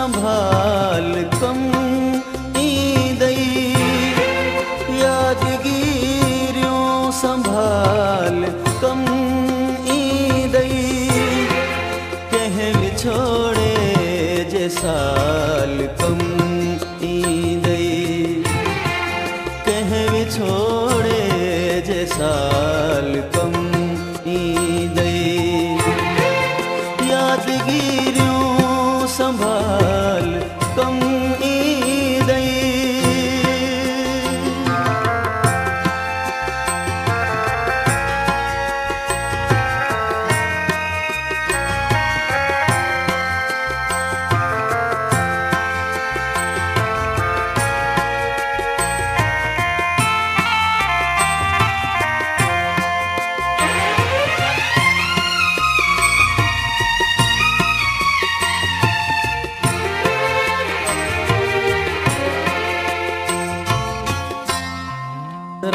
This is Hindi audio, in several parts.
संभाल कम ईंदई, यादगिरियों संभाल कम ईंदई, कंहिं विछोड़े जे साल कम ईंदई, कंहिं विछोड़े जे साल कम ईंदई, यादगिरियों संभाल कम ईंदई।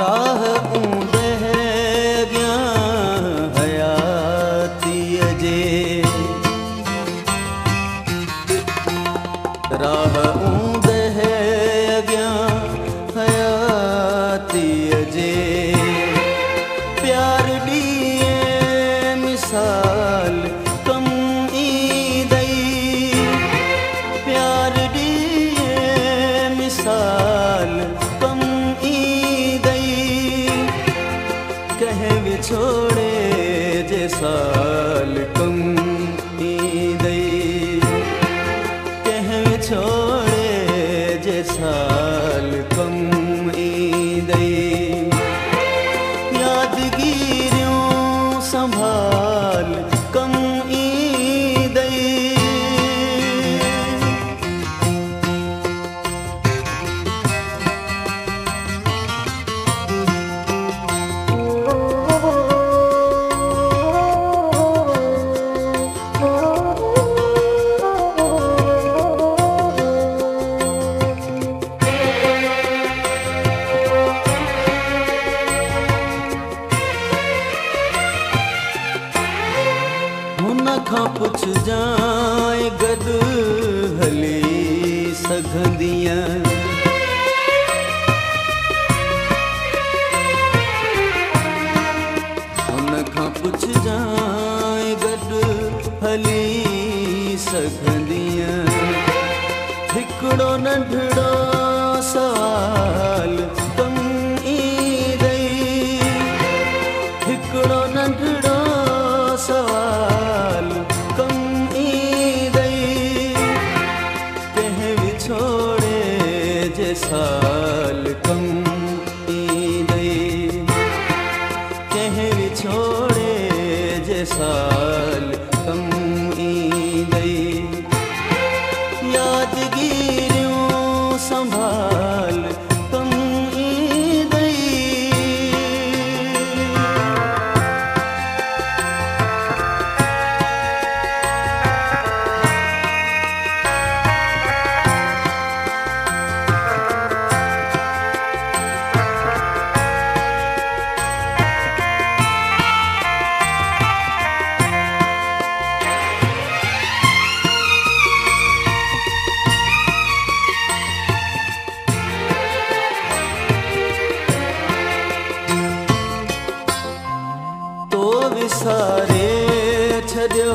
राह ऊंदह अॻियां हयातीअ जे, राह ऊंदह अॻियां हयातीअ जे, प्यार ॾींहुं मिसाल कम ईंदई, प्यार ॾींहुं मिसाल कम ईंदई, कंहिं विछोड़े जे साल कम ईंदई, कंहिं विछोड़े जे साल कम ईंदई, यादगिरियों संभाल कम ईंदई। हुन खां पुछजांइ गॾु हली सघंदीअ, हुन खां पुछजांइ गॾु हली सघंदीअ, हिकिड़ो नंढड़ो सवाल कम ईंदई, हिकिड़ो नंढड़ो सवाल कम ईंदई, कंहिं विछोड़े जे साल कम ईंदई, कंहिं विछोड़े जे साल कम ईंदई, यादगिरियों संभाल कम ईंदई। विसारे छॾियो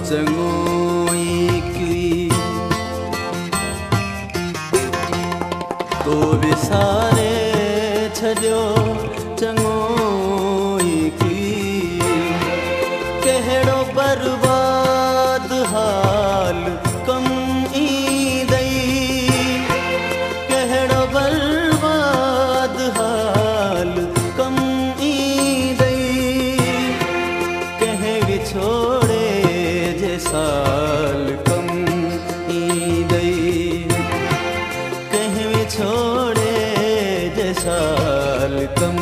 चङो ई की, तो विसारे छॾियो चङो ई की, कहिड़ो बर्बाद हाल कम ईंदई, कहिड़ो बर्बाद हाल कम ईंदई, कंहिं विछोड़े जे साल कम ईंदई, कंहिं विछोड़े जे साल कम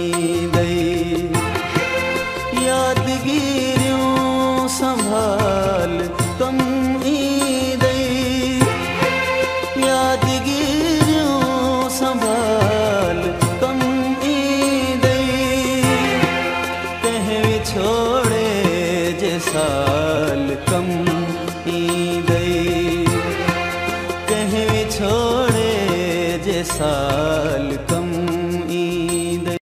ईंदई, यादगिरियों संभाल कम ईंदई, यादगिरियों संभाल कम ईंदई, कंहिं विछोड़े जे साल कम